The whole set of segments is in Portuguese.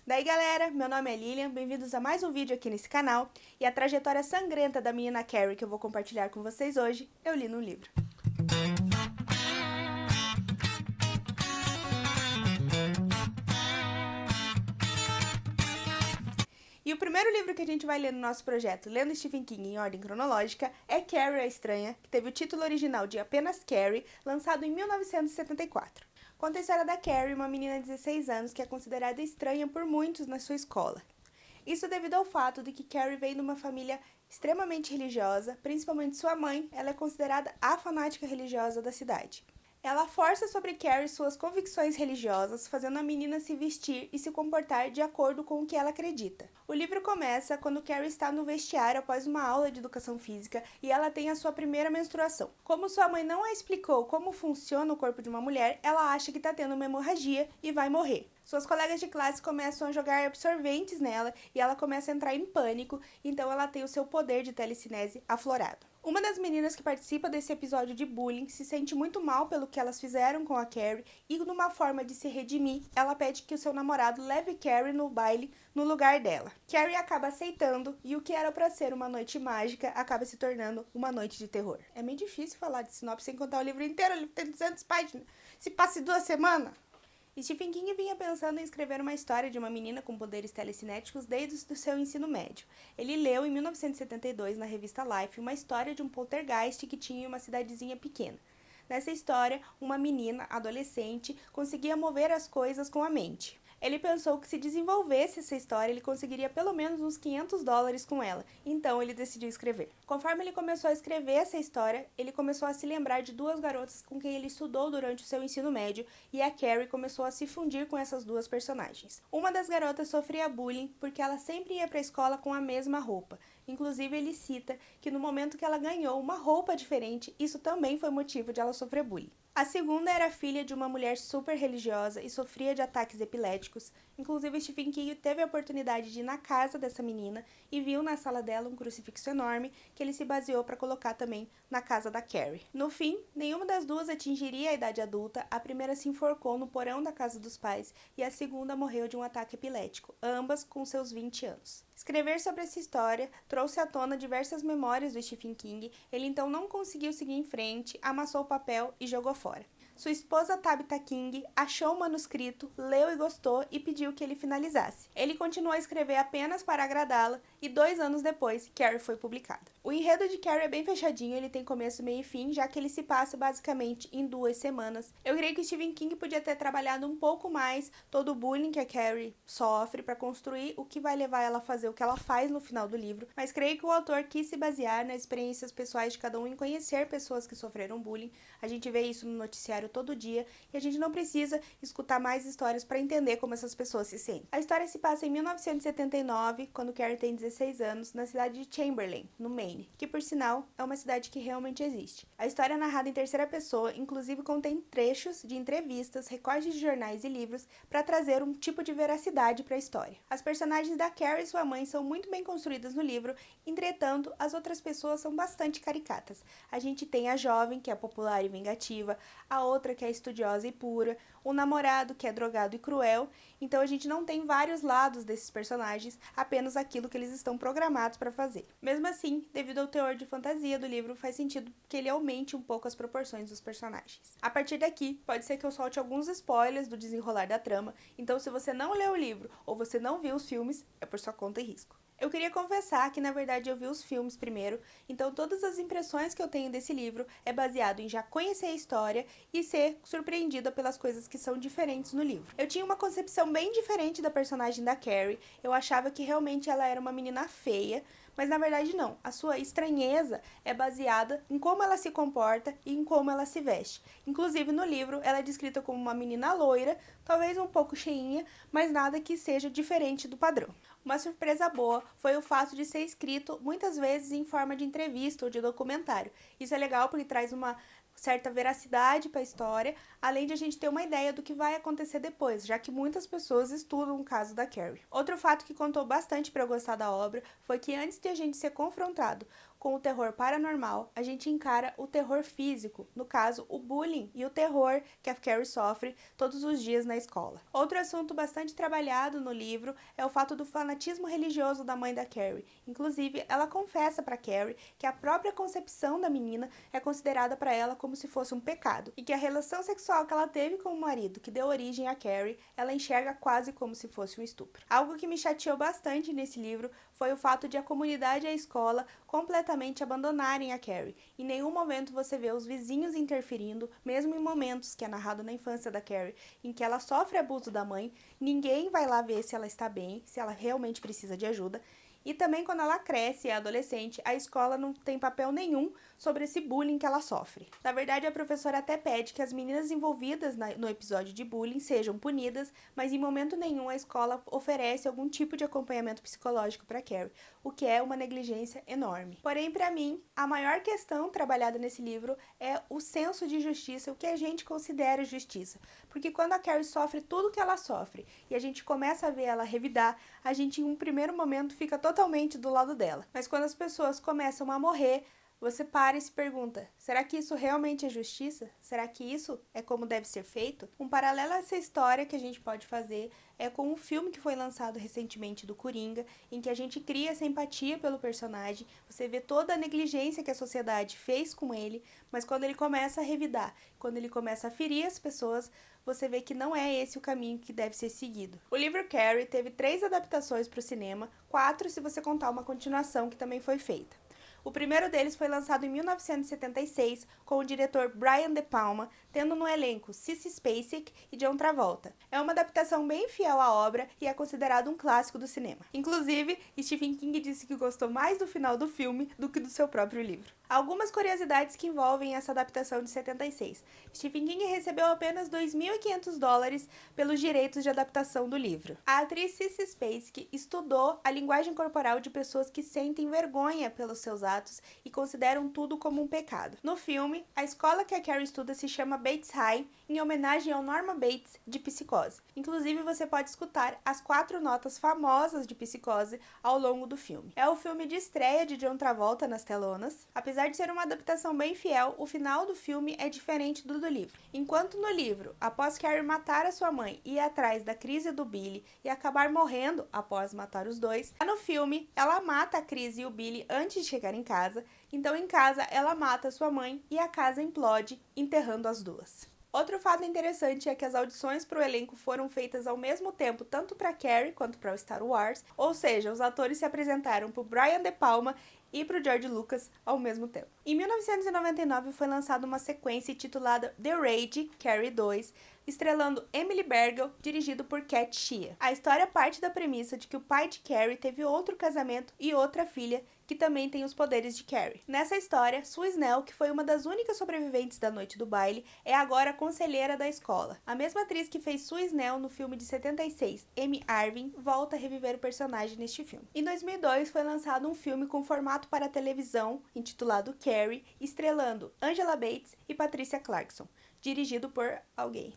Daí galera, meu nome é Lilian, bem-vindos a mais um vídeo aqui nesse canal, e a trajetória sangrenta da menina Carrie que eu vou compartilhar com vocês hoje, eu li no livro. E o primeiro livro que a gente vai ler no nosso projeto, Lendo Stephen King em ordem cronológica, é Carrie a Estranha, que teve o título original de apenas Carrie, lançado em 1974. Conta a história da Carrie, uma menina de 16 anos que é considerada estranha por muitos na sua escola. Isso devido ao fato de que Carrie veio de uma família extremamente religiosa, principalmente sua mãe, ela é considerada a fanática religiosa da cidade. Ela força sobre Carrie suas convicções religiosas, fazendo a menina se vestir e se comportar de acordo com o que ela acredita. O livro começa quando Carrie está no vestiário após uma aula de educação física e ela tem a sua primeira menstruação. Como sua mãe não a explicou como funciona o corpo de uma mulher, ela acha que está tendo uma hemorragia e vai morrer. Suas colegas de classe começam a jogar absorventes nela e ela começa a entrar em pânico, então ela tem o seu poder de telecinese aflorado. Uma das meninas que participa desse episódio de bullying se sente muito mal pelo que elas fizeram com a Carrie e, numa forma de se redimir, ela pede que o seu namorado leve Carrie no baile no lugar dela. Carrie acaba aceitando e o que era para ser uma noite mágica acaba se tornando uma noite de terror. É meio difícil falar de sinopse sem contar o livro inteiro, o livro tem 200 páginas. Se passa em 2 semanas. Stephen King vinha pensando em escrever uma história de uma menina com poderes telecinéticos desde o seu ensino médio. Ele leu em 1972 na revista Life uma história de um poltergeist que tinha em uma cidadezinha pequena. Nessa história, uma menina, adolescente, conseguia mover as coisas com a mente. Ele pensou que se desenvolvesse essa história, ele conseguiria pelo menos uns $500 com ela, então ele decidiu escrever. Conforme ele começou a escrever essa história, ele começou a se lembrar de 2 garotas com quem ele estudou durante o seu ensino médio, e a Carrie começou a se fundir com essas 2 personagens. Uma das garotas sofria bullying porque ela sempre ia para a escola com a mesma roupa. Inclusive, ele cita que no momento que ela ganhou uma roupa diferente, isso também foi motivo de ela sofrer bullying. A segunda era filha de uma mulher super religiosa e sofria de ataques epiléticos. Inclusive, Stephen King teve a oportunidade de ir na casa dessa menina e viu na sala dela um crucifixo enorme que ele se baseou para colocar também na casa da Carrie. No fim, nenhuma das 2 atingiria a idade adulta, a primeira se enforcou no porão da casa dos pais e a segunda morreu de um ataque epilético, ambas com seus 20 anos. Escrever sobre essa história trouxe à tona diversas memórias do Stephen King, ele então não conseguiu seguir em frente, amassou o papel e jogou fora. Sua esposa Tabitha King achou o manuscrito, leu e gostou e pediu que ele finalizasse. Ele continuou a escrever apenas para agradá-la e 2 anos depois, Carrie foi publicada. O enredo de Carrie é bem fechadinho, ele tem começo, meio e fim, já que ele se passa basicamente em 2 semanas. Eu creio que Stephen King podia ter trabalhado um pouco mais todo o bullying que a Carrie sofre para construir o que vai levar ela a fazer o que ela faz no final do livro, mas creio que o autor quis se basear nas experiências pessoais de cada um em conhecer pessoas que sofreram bullying. A gente vê isso no noticiário todo dia e a gente não precisa escutar mais histórias para entender como essas pessoas se sentem. A história se passa em 1979, quando Carrie tem 16 anos, na cidade de Chamberlain, no Maine, que por sinal é uma cidade que realmente existe. A história é narrada em terceira pessoa, inclusive contém trechos de entrevistas, recortes de jornais e livros para trazer um tipo de veracidade para a história. As personagens da Carrie e sua mãe são muito bem construídas no livro, entretanto, as outras pessoas são bastante caricatas. A gente tem a jovem, que é popular e vingativa, a outra que é estudiosa e pura, o namorado que é drogado e cruel, então a gente não tem vários lados desses personagens, apenas aquilo que eles estão programados para fazer. Mesmo assim, devido ao teor de fantasia do livro, faz sentido que ele aumente um pouco as proporções dos personagens. A partir daqui, pode ser que eu solte alguns spoilers do desenrolar da trama, então se você não leu o livro ou você não viu os filmes, é por sua conta e risco. Eu queria confessar que, na verdade, eu vi os filmes primeiro, então todas as impressões que eu tenho desse livro é baseado em já conhecer a história e ser surpreendida pelas coisas que são diferentes no livro. Eu tinha uma concepção bem diferente da personagem da Carrie, eu achava que realmente ela era uma menina feia, mas na verdade não. A sua estranheza é baseada em como ela se comporta e em como ela se veste. Inclusive, no livro, ela é descrita como uma menina loira, talvez um pouco cheinha, mas nada que seja diferente do padrão. Uma surpresa boa foi o fato de ser escrito muitas vezes em forma de entrevista ou de documentário. Isso é legal porque traz uma certa veracidade para a história, além de a gente ter uma ideia do que vai acontecer depois, já que muitas pessoas estudam o caso da Carrie. Outro fato que contou bastante para eu gostar da obra foi que antes de a gente ser confrontado com o terror paranormal, a gente encara o terror físico, no caso, o bullying e o terror que a Carrie sofre todos os dias na escola. Outro assunto bastante trabalhado no livro é o fato do fanatismo religioso da mãe da Carrie. Inclusive, ela confessa para Carrie que a própria concepção da menina é considerada para ela como se fosse um pecado, e que a relação sexual que ela teve com o marido, que deu origem a Carrie, ela enxerga quase como se fosse um estupro. Algo que me chateou bastante nesse livro foi o fato de a comunidade e a escola completamente abandonarem a Carrie. Em nenhum momento você vê os vizinhos interferindo, mesmo em momentos que é narrado na infância da Carrie, em que ela sofre abuso da mãe, ninguém vai lá ver se ela está bem, se ela realmente precisa de ajuda. E também quando ela cresce e é adolescente, a escola não tem papel nenhum sobre esse bullying que ela sofre. Na verdade, a professora até pede que as meninas envolvidas no episódio de bullying sejam punidas, mas em momento nenhum a escola oferece algum tipo de acompanhamento psicológico para Carrie, o que é uma negligência enorme. Porém, para mim, a maior questão trabalhada nesse livro é o senso de justiça, o que a gente considera justiça. Porque quando a Carrie sofre tudo que ela sofre e a gente começa a ver ela revidar, a gente em um primeiro momento fica totalmente do lado dela. Mas quando as pessoas começam a morrer, você para e se pergunta, será que isso realmente é justiça? Será que isso é como deve ser feito? Um paralelo a essa história que a gente pode fazer é com um filme que foi lançado recentemente do Coringa, em que a gente cria essa empatia pelo personagem, você vê toda a negligência que a sociedade fez com ele, mas quando ele começa a revidar, quando ele começa a ferir as pessoas, você vê que não é esse o caminho que deve ser seguido. O livro Carrie teve 3 adaptações para o cinema, 4 se você contar uma continuação que também foi feita. O primeiro deles foi lançado em 1976 com o diretor Brian De Palma, tendo no elenco Sissy Spacek e John Travolta. É uma adaptação bem fiel à obra e é considerado um clássico do cinema. Inclusive, Stephen King disse que gostou mais do final do filme do que do seu próprio livro. Algumas curiosidades que envolvem essa adaptação de 76. Stephen King recebeu apenas $2.500 pelos direitos de adaptação do livro. A atriz Sissy Spacek estudou a linguagem corporal de pessoas que sentem vergonha pelos seus atos e consideram tudo como um pecado. No filme, a escola que a Carrie estuda se chama Bates High, em homenagem ao Norman Bates de Psicose. Inclusive, você pode escutar as 4 notas famosas de Psicose ao longo do filme. É o filme de estreia de John Travolta nas telonas. Apesar de ser uma adaptação bem fiel, o final do filme é diferente do livro. Enquanto no livro, após Carrie matar a sua mãe e ir atrás da Chris e do Billy e acabar morrendo após matar os dois, no filme, ela mata a Chris e o Billy antes de chegar em casa, então em casa ela mata a sua mãe e a casa implode, enterrando as duas. Outro fato interessante é que as audições para o elenco foram feitas ao mesmo tempo, tanto para Carrie quanto para o Star Wars, ou seja, os atores se apresentaram para o Brian De Palma e para o George Lucas ao mesmo tempo. Em 1999 foi lançada uma sequência intitulada The Raid, Carrie 2, estrelando Emily Bergel, dirigido por Kat Shea. A história parte da premissa de que o pai de Carrie teve outro casamento e outra filha que também tem os poderes de Carrie. Nessa história, Sue Snell, que foi uma das únicas sobreviventes da noite do baile, é agora a conselheira da escola. A mesma atriz que fez Sue Snell no filme de 76, Amy Irving, volta a reviver o personagem neste filme. Em 2002 foi lançado um filme com formato para televisão, intitulado Carrie, estrelando Angela Bates e Patricia Clarkson, dirigido por alguém.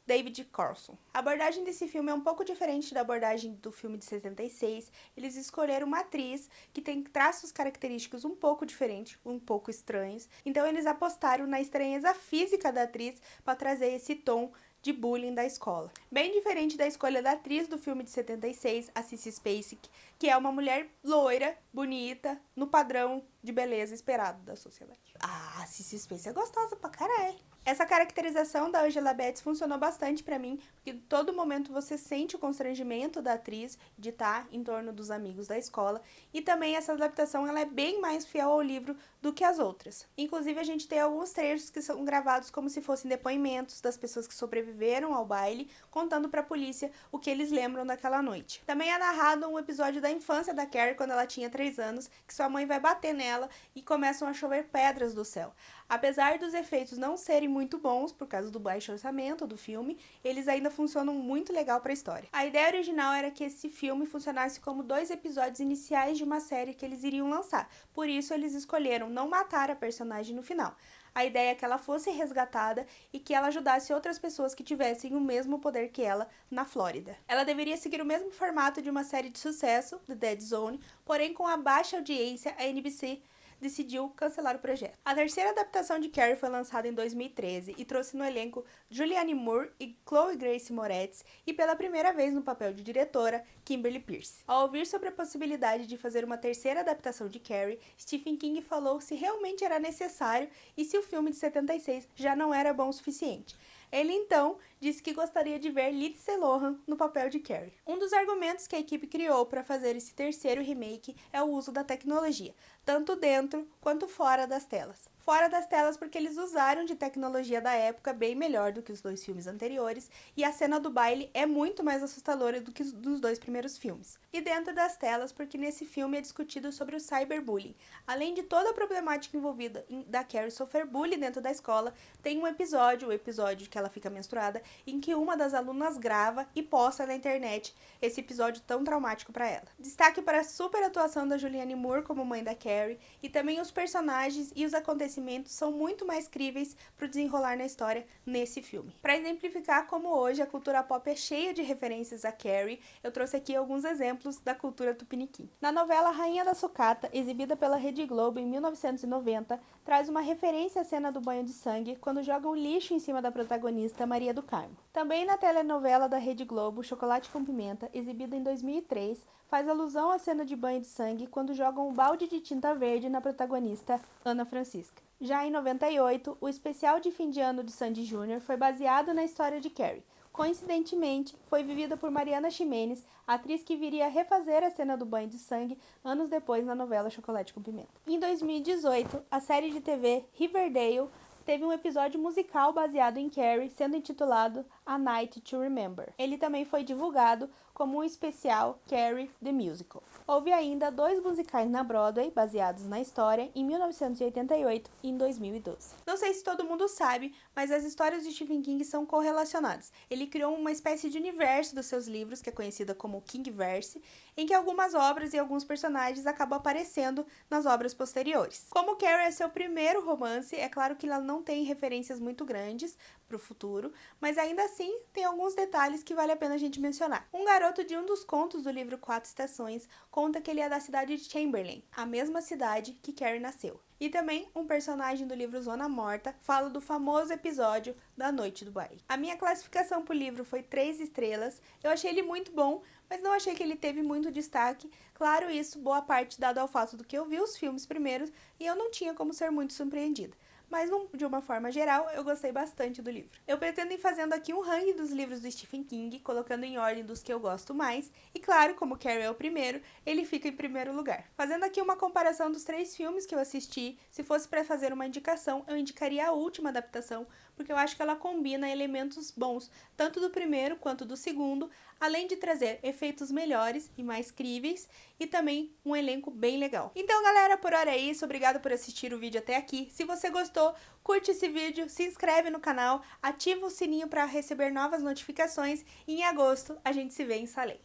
David Carlson. A abordagem desse filme é um pouco diferente da abordagem do filme de 76. Eles escolheram uma atriz que tem traços característicos um pouco diferentes, um pouco estranhos. Então eles apostaram na estranheza física da atriz para trazer esse tom de bullying da escola. Bem diferente da escolha da atriz do filme de 76, a Sissy Spacek, que é uma mulher loira, bonita, no padrão de beleza esperado da sociedade. Ah, a Sissy Spacek é gostosa pra caralho. Essa caracterização da Angela Bates funcionou bastante pra mim, porque em todo momento você sente o constrangimento da atriz de estar em torno dos amigos da escola, e também essa adaptação ela é bem mais fiel ao livro do que as outras. Inclusive a gente tem alguns trechos que são gravados como se fossem depoimentos das pessoas que sobreviveram ao baile, contando pra polícia o que eles lembram daquela noite. Também é narrado um episódio da infância da Carrie quando ela tinha 3 anos, que sua mãe vai bater nela e começam a chover pedras do céu. Apesar dos efeitos não serem muito bons por causa do baixo orçamento do filme, eles ainda funcionam muito legal para a história. A ideia original era que esse filme funcionasse como 2 episódios iniciais de uma série que eles iriam lançar, por isso eles escolheram não matar a personagem no final. A ideia é que ela fosse resgatada e que ela ajudasse outras pessoas que tivessem o mesmo poder que ela na Flórida. Ela deveria seguir o mesmo formato de uma série de sucesso, The Dead Zone, porém com a baixa audiência, a NBC decidiu cancelar o projeto. A terceira adaptação de Carrie foi lançada em 2013 e trouxe no elenco Julianne Moore e Chloe Grace Moretz e pela primeira vez no papel de diretora, Kimberly Peirce. Ao ouvir sobre a possibilidade de fazer uma terceira adaptação de Carrie, Stephen King falou se realmente era necessário e se o filme de 76 já não era bom o suficiente. Ele então disse que gostaria de ver Lindsay Lohan no papel de Carrie. Um dos argumentos que a equipe criou para fazer esse terceiro remake é o uso da tecnologia, tanto dentro quanto fora das telas. Fora das telas porque eles usaram de tecnologia da época bem melhor do que os dois filmes anteriores e a cena do baile é muito mais assustadora do que dos dois primeiros filmes. E dentro das telas porque nesse filme é discutido sobre o cyberbullying. Além de toda a problemática envolvida da Carrie sofrer bullying dentro da escola, tem um episódio, o episódio que ela fica menstruada, em que uma das alunas grava e posta na internet esse episódio tão traumático para ela. Destaque para a super atuação da Julianne Moore como mãe da Carrie e também os personagens e os acontecimentos são muito mais críveis para o desenrolar na história nesse filme. Para exemplificar como hoje a cultura pop é cheia de referências a Carrie, eu trouxe aqui alguns exemplos da cultura tupiniquim. Na novela Rainha da Sucata, exibida pela Rede Globo em 1990, traz uma referência à cena do banho de sangue quando jogam lixo em cima da protagonista Maria do Carmo. Também na telenovela da Rede Globo Chocolate com Pimenta, exibida em 2003, faz alusão à cena de banho de sangue quando jogam um balde de tinta verde na protagonista Ana Francisca. Já em 98, o especial de fim de ano de Sandy Júnior foi baseado na história de Carrie. Coincidentemente, foi vivida por Mariana Ximenes, atriz que viria a refazer a cena do banho de sangue anos depois na novela Chocolate com Pimenta. Em 2018, a série de TV Riverdale teve um episódio musical baseado em Carrie, sendo intitulado A Night to Remember. Ele também foi divulgado como um especial Carrie the Musical. Houve ainda 2 musicais na Broadway, baseados na história, em 1988 e em 2012. Não sei se todo mundo sabe, mas as histórias de Stephen King são correlacionadas. Ele criou uma espécie de universo dos seus livros, que é conhecida como Kingverse, em que algumas obras e alguns personagens acabam aparecendo nas obras posteriores. Como Carrie é seu primeiro romance, é claro que ela não tem referências muito grandes para o futuro, mas ainda assim tem alguns detalhes que vale a pena a gente mencionar. Um garoto de um dos contos do livro 4 Estações conta que ele é da cidade de Chamberlain, a mesma cidade que Carrie nasceu. E também um personagem do livro Zona Morta fala do famoso episódio da noite do baile. A minha classificação pro livro foi 3 estrelas. Eu achei ele muito bom, mas não achei que ele teve muito destaque. Claro, isso boa parte dado ao fato do que eu vi os filmes primeiros e eu não tinha como ser muito surpreendida. Mas, de uma forma geral, eu gostei bastante do livro. Eu pretendo ir fazendo aqui um ranking dos livros do Stephen King, colocando em ordem dos que eu gosto mais. E claro, como Carrie é o primeiro, ele fica em primeiro lugar. Fazendo aqui uma comparação dos 3 filmes que eu assisti, se fosse para fazer uma indicação, eu indicaria a última adaptação, porque eu acho que ela combina elementos bons, tanto do primeiro quanto do segundo, além de trazer efeitos melhores e mais críveis, e também um elenco bem legal. Então, galera, por hora é isso. Obrigada por assistir o vídeo até aqui. Se você gostou, curte esse vídeo, se inscreve no canal, ativa o sininho para receber novas notificações e em agosto a gente se vê em Salem.